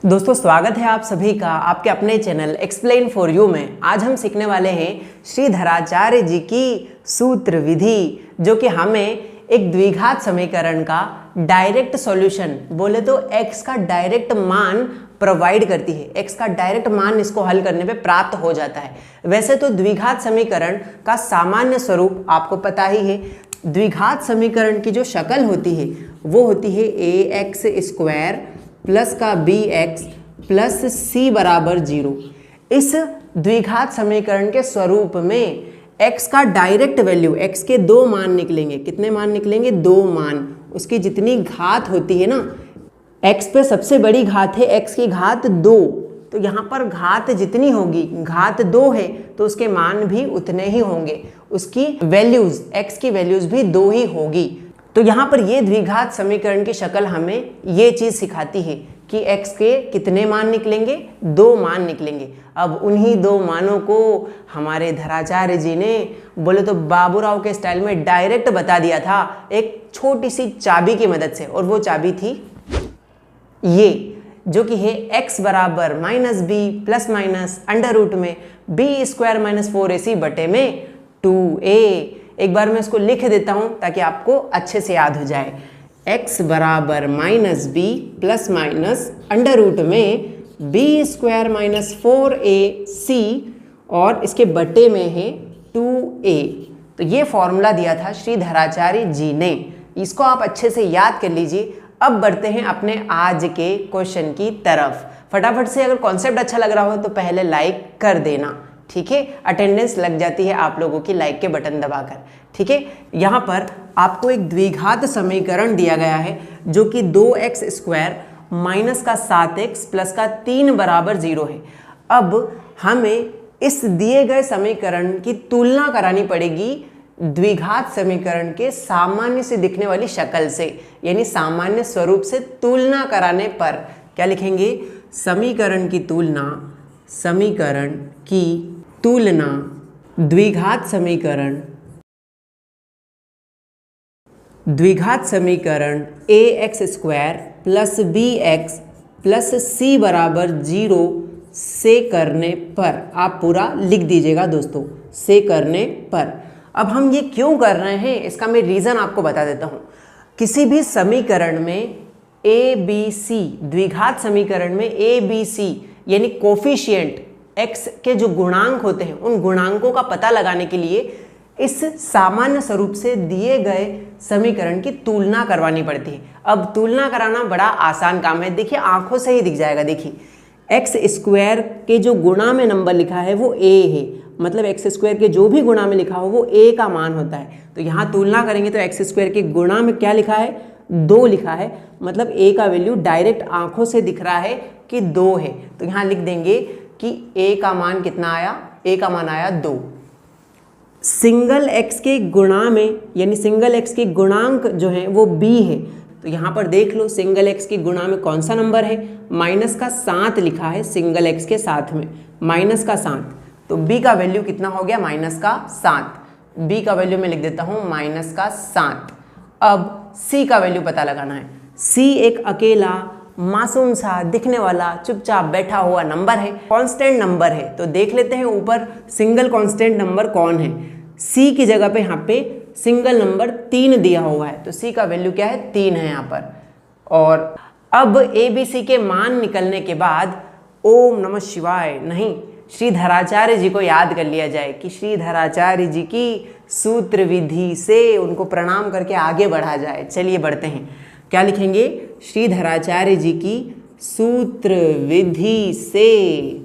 दोस्तों स्वागत है आप सभी का आपके अपने चैनल एक्सप्लेन फॉर यू में। आज हम सीखने वाले हैं श्रीधराचार्य जी की सूत्र विधि, जो कि हमें एक द्विघात समीकरण का डायरेक्ट सॉल्यूशन, बोले तो x का डायरेक्ट मान प्रोवाइड करती है। x का डायरेक्ट मान इसको हल करने पे प्राप्त हो जाता है। वैसे तो द्विघात समीकरण का सामान्य स्वरूप आपको पता ही है। द्विघात समीकरण की जो शक्ल होती है वो होती है ax² प्लस का bx प्लस c बराबर 0। इस द्विघात समीकरण के स्वरूप में x का डायरेक्ट वैल्यू, x के दो मान निकलेंगे। कितने मान निकलेंगे? दो मान। उसकी जितनी घात होती है ना, x पे सबसे बड़ी घात है x की घात 2, तो यहाँ पर घात जितनी होगी, घात 2 है तो उसके मान भी उतने ही होंगे। उसकी वैल्यूज, x की वैल्यूज भी 2 ही होगी। तो यहाँ पर ये द्विघात समीकरण की शक्ल हमें ये चीज़ सिखाती है कि x के कितने मान निकलेंगे? 2 मान निकलेंगे। अब उन्हीं 2 मानों को हमारे धराचार्य जी ने, बोले तो बाबूराव के स्टाइल में, डायरेक्ट बता दिया था एक छोटी सी चाबी की मदद से। और वो चाबी थी ये, जो कि है x बराबर -b plus minus under root में b² - 4ac बटे में 2a। एक बार मैं इसको लिख देता हूं ताकि आपको अच्छे से याद हो जाए। x बराबर -b plus minus under root में b² - 4ac और इसके बटे में है 2a। तो ये फॉर्मूला दिया था श्रीधराचार्य जी ने, इसको आप अच्छे से याद कर लीजिए। अब बढ़ते हैं अपने आज के क्वेश्चन की तरफ। फटाफट से, अगर कॉन्सेप्ट अच्छा लग रहा हो तो पहले लाइक कर देना, ठीक है। अटेंडेंस लग जाती है आप लोगों की लाइक के बटन दबाकर, ठीक है। यहाँ पर आपको एक द्विघात समीकरण दिया गया है जो कि 2x² माइनस का 7x प्लस का 3 बराबर 0 है। अब हमें इस दिए गए समीकरण की तुलना करानी पड़ेगी द्विघात समीकरण के सामान्य से दिखने वाली शक्ल से, यानी सामान्य स्वरूप से तुलना कराने पर क्या लिखेंगे? समीकरण की तुलना, समीकरण की तुलना, द्विघात समीकरण, द्विघात समीकरण ax² plus bx plus c बराबर 0 से करने पर, आप पूरा लिख दीजिएगा दोस्तों, से करने पर। अब हम ये क्यों कर रहे हैं इसका मैं रीज़न आपको बता देता हूँ। किसी भी समीकरण में a b c, द्विघात समीकरण में a b c यानी कोफिशिएंट, x के जो गुणांक होते हैं उन गुणांकों का पता लगाने के लिए इस सामान्य स्वरूप से दिए गए समीकरण की तुलना करवानी पड़ती है। अब तुलना कराना बड़ा आसान काम है, देखिए आंखों से ही दिख जाएगा। देखिए x² के जो गुणा में नंबर लिखा है वो a है, मतलब x² के जो भी गुणा में लिखा हो वो a का मान होता है। तो यहाँ तुलना करेंगे तो x² के गुणा में क्या लिखा है? 2 लिखा है, मतलब a का वैल्यू डायरेक्ट आंखों से दिख रहा है कि 2 है। तो यहाँ लिख देंगे कि a का मान कितना आया? a का मान आया 2। सिंगल x के गुणा में, यानी सिंगल x के गुणांक जो है वो b है। तो यहाँ पर देख लो सिंगल x के गुणा में कौन सा नंबर है? माइनस का 7 लिखा है सिंगल x के साथ में, माइनस का 7। तो b का वैल्यू कितना हो गया? माइनस का 7। b का वैल्यू मैं लिख देता हूँ माइनस का 7। अब c का वैल्यू पता लगाना है। c एक अकेला मासूम सा दिखने वाला चुपचाप बैठा हुआ नंबर है, कांस्टेंट नंबर है। तो देख लेते हैं ऊपर सिंगल कांस्टेंट नंबर कौन है। c की जगह पे यहाँ पे सिंगल नंबर 3 दिया हुआ है, तो c का वैल्यू क्या है? 3 है यहाँ पर। और अब a b c के मान निकलने के बाद ओम नमः शिवाय नहीं, श्रीधराचार्य जी को याद कर लिया जाए कि श्रीधराचार्य जी की सूत्र विधि से उनको प्रणाम करके आगे बढ़ा जाए। चलिए बढ़ते हैं, क्या लिखेंगे? श्रीधराचार्य जी की सूत्र विधि से।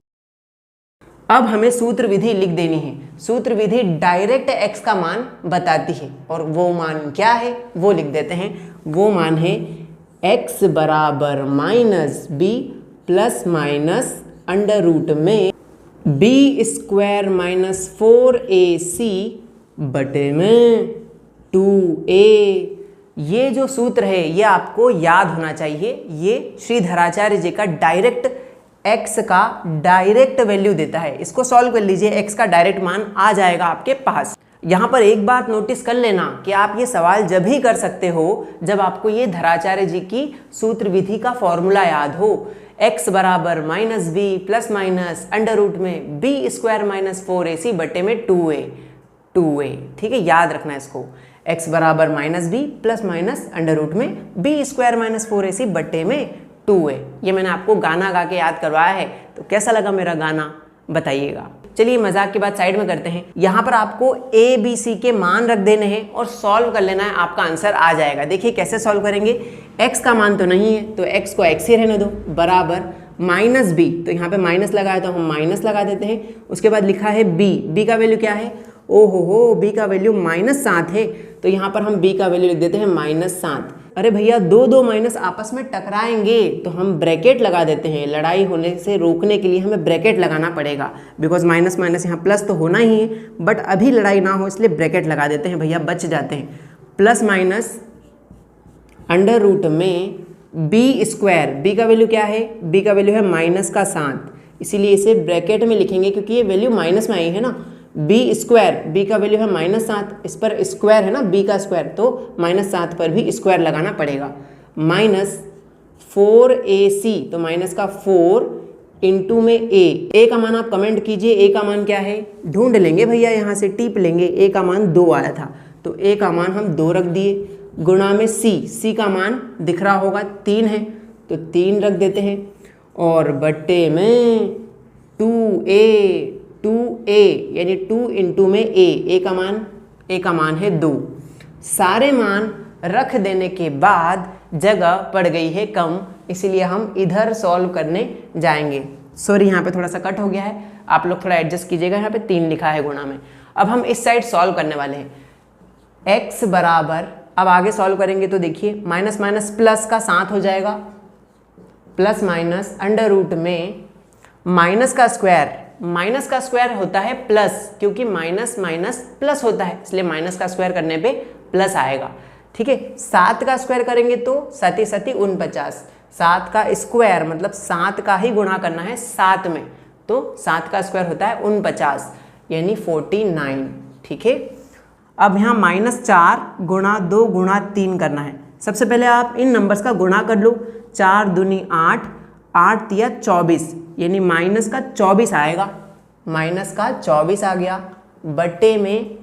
अब हमें सूत्र विधि लिख देनी है। सूत्र विधि डायरेक्ट x का मान बताती है, और वो मान क्या है वो लिख देते हैं। वो मान है x बराबर -b plus minus under root में b² - 4ac बटे में 2a। ये जो सूत्र है ये आपको याद होना चाहिए। ये श्रीधराचार्य जी का डायरेक्ट x का डायरेक्ट वैल्यू देता है। इसको सॉल्व कर लीजिए, x का डायरेक्ट मान आ जाएगा आपके पास। यहाँ पर एक बात नोटिस कर लेना कि आप ये सवाल जब ही कर सकते हो जब आपको ये धराचार्य जी की सूत्र विधि का फॉर्मूला याद हो। x बराबर minus B plus minus under root में बी स्क्वायर माइनस 4ac बटे में 2a। ठीक है, याद रखना है इसको। x बराबर minus B plus minus under root में बी स्क्वायर माइनस 4ac बटे में 2a। ये मैंने आपको गाना गा के याद करवाया है, तो कैसा लगा मेरा गाना बताइएगा। चलिए मजाक की बात साइड में करते हैं। यहाँ पर आपको ए बी सी के मान रख देने हैं और सॉल्व कर लेना है, आपका आंसर आ जाएगा। देखिए कैसे सॉल्व करेंगे। x का मान तो नहीं है तो x को x ही रहने दो, बराबर माइनस बी, तो यहाँ पे माइनस लगाया तो हम माइनस लगा देते हैं। उसके बाद लिखा है b का वैल्यू क्या है, ओहो हो, b का वैल्यू -7 है, तो यहाँ पर हम b का वैल्यू लिख देते हैं -7। अरे भैया दो माइनस आपस में टकराएंगे तो हम ब्रैकेट लगा देते हैं, लड़ाई होने से रोकने के लिए हमें ब्रैकेट लगाना पड़ेगा, बिकॉज माइनस माइनस यहाँ प्लस तो होना ही है, बट अभी लड़ाई ना हो इसलिए ब्रैकेट लगा देते हैं भैया, बच जाते हैं। प्लस माइनस अंडर रूट में बी स्क्वायर, बी का वैल्यू क्या है, बी का वैल्यू है -7, इसीलिए इसे ब्रैकेट में लिखेंगे क्योंकि ये वैल्यू माइनस में आई है ना। बी स्क्वायर, बी का वैल्यू है -7, इस पर स्क्वायर है ना बी का स्क्वायर, तो -7 पर भी स्क्वायर लगाना पड़ेगा। -4ac, तो माइनस का 4 इंटू में ए का मान आप कमेंट कीजिए, ए का मान क्या है, ढूंढ लेंगे भैया, यहाँ से टिप लेंगे। ए का मान 2 आया था तो ए का मान हम 2 रख दिए, गुणा में सी का मान दिख रहा होगा 3 है तो 3 रख देते हैं, और बट्टे में 2a यानी 2 इंटू में ए का मान है 2। सारे मान रख देने के बाद जगह पड़ गई है कम, इसीलिए हम इधर सॉल्व करने जाएंगे। सॉरी यहाँ पे थोड़ा सा कट हो गया है, आप लोग थोड़ा एडजस्ट कीजिएगा, यहाँ पे 3 लिखा है गुणा में। अब हम इस साइड सॉल्व करने वाले हैं। x बराबर, अब आगे सॉल्व करेंगे तो देखिए माइनस माइनस प्लस का 7 हो जाएगा, प्लस माइनस अंडर रूट में माइनस का स्क्वायर होता है प्लस, क्योंकि माइनस माइनस प्लस होता है इसलिए माइनस का स्क्वायर करने पे प्लस आएगा। ठीक है, 7 का स्क्वायर करेंगे तो 7 7 49, 7 का स्क्वायर मतलब 7 का ही गुणा करना है 7 में, तो 7 का स्क्वायर होता है 49 यानी 49। ठीक है, अब यहाँ -4 गुणा 2 गुणा 3 करना है। सबसे पहले आप इन नंबर्स का गुणा कर लो, 4 दूनी 8, 8 तिया 24 यानी माइनस का 24 आएगा, माइनस का 24 आ गया, बटे में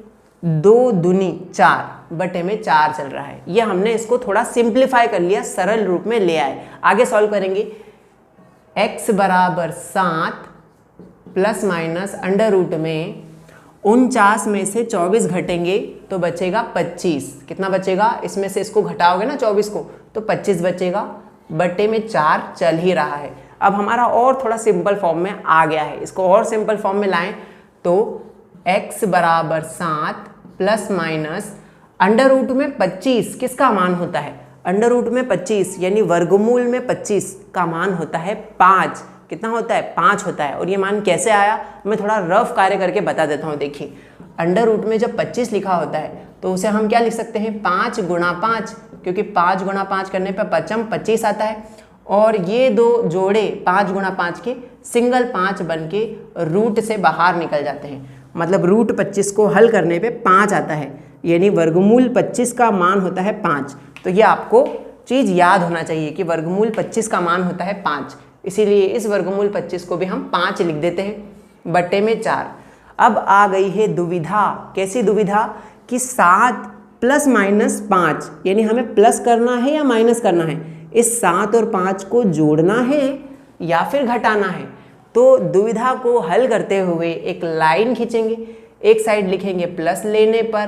2 दूनी 4, बटे में 4 चल रहा है। ये हमने इसको थोड़ा सिंप्लीफाई कर लिया, सरल रूप में ले आए। आगे सॉल्व करेंगे। x बराबर 7 प्लस माइनस अंडर रूट में 49 में से 24 घटेंगे तो बचेगा 25। कितना बचेगा, इसमें से इसको घटाओगे ना 24 को तो 25 बचेगा, बटे में 4 चल ही रहा है। अब हमारा और थोड़ा सिंपल फॉर्म में आ गया है, इसको और सिंपल फॉर्म में लाएं तो x बराबर 7 प्लस माइनस अंडर रूट में 25 किसका मान होता है, अंडर रूट में 25 यानी वर्गमूल में 25 का मान होता है 5। कितना होता है, 5 होता है। और ये मान कैसे आया, मैं थोड़ा रफ कार्य करके बता देता हूँ। देखिए अंडर रूट में जब 25 लिखा होता है तो उसे हम क्या लिख सकते हैं, 5 गुणा 5, क्योंकि 5 गुणा 5 करने पर 25 आता है, और ये दो जोड़े 5 गुणा 5 के सिंगल 5 बन के रूट से बाहर निकल जाते हैं, मतलब रूट 25 को हल करने पे 5 आता है, यानी वर्गमूल 25 का मान होता है 5। तो ये आपको चीज़ याद होना चाहिए कि वर्गमूल 25 का मान होता है 5, इसीलिए इस वर्गमूल 25 को भी हम 5 लिख देते हैं, बटे में 4। अब आ गई है दुविधा। कैसी दुविधा कि 7 प्लस माइनस 5 यानी हमें प्लस करना है या माइनस करना है, इस 7 और 5 को जोड़ना है या फिर घटाना है। तो दुविधा को हल करते हुए एक लाइन खींचेंगे, एक साइड लिखेंगे प्लस लेने पर,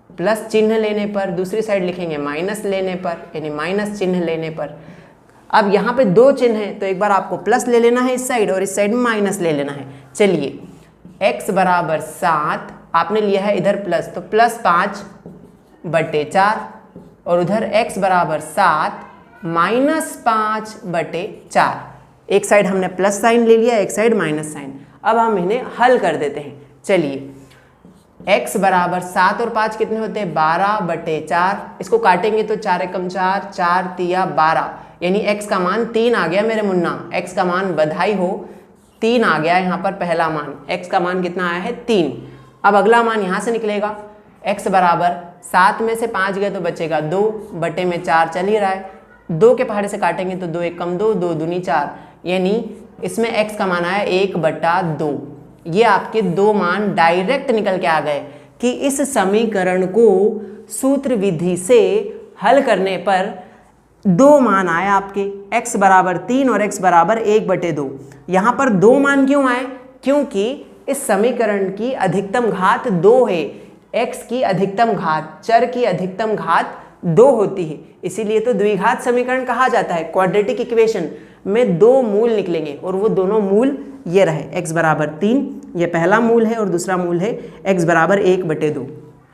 प्लस चिन्ह लेने पर, दूसरी साइड लिखेंगे माइनस लेने पर यानी माइनस चिन्ह लेने पर। अब यहाँ पे 2 चिन्ह हैं तो एक बार आपको प्लस ले लेना है इस साइड और इस साइड में माइनस ले लेना है। चलिए x बराबर 7, आपने लिया है इधर प्लस तो प्लस 5 बटे 4, और उधर x बराबर 7 माइनस 5 बटे 4। एक साइड हमने प्लस साइन ले लिया, एक साइड माइनस साइन। अब हम इन्हें हल कर देते हैं। चलिए x बराबर 7 और 5 कितने होते हैं, 12 बटे 4। इसको काटेंगे तो 4 एकम 4, 4 तिया 12 यानी x का मान 3 आ गया मेरे मुन्ना। x का मान बधाई हो 3 आ गया, यहाँ पर पहला मान x का मान कितना आया है 3। अब अगला मान यहाँ से निकलेगा, x बराबर 7 में से 5 गए तो बचेगा 2 बटे में 4 चल ही रहा है, 2 के पहाड़े से काटेंगे तो 2 एकम 2, 2 दूनी 4 यानी इसमें x का मान आया 1/2। ये आपके दो मान डायरेक्ट निकल के आ गए कि इस समीकरण को सूत्र विधि से हल करने पर दो मान आए आपके, x बराबर 3 और x बराबर 1/2। यहाँ पर दो मान क्यों आए? क्योंकि इस समीकरण की अधिकतम घात 2 है। x की अधिकतम घात, चर की अधिकतम घात 2 होती है, इसीलिए तो द्विघात समीकरण कहा जाता है। क्वाड्रेटिक इक्वेशन में दो मूल निकलेंगे और वो दोनों मूल ये रहे, x बराबर 3, ये पहला मूल है, और दूसरा मूल है x बराबर 1/2,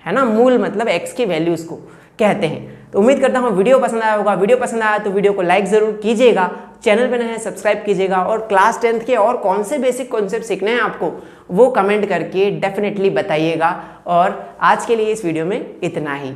है ना। मूल मतलब x की वैल्यूज को कहते हैं। तो उम्मीद करता हूँ वीडियो पसंद आया होगा। वीडियो पसंद आया तो वीडियो को लाइक ज़रूर कीजिएगा, चैनल पर नए हैं सब्सक्राइब कीजिएगा, और क्लास 10th के और कौन से बेसिक कॉन्सेप्ट सीखने हैं आपको वो कमेंट करके डेफिनेटली बताइएगा। और आज के लिए इस वीडियो में इतना ही।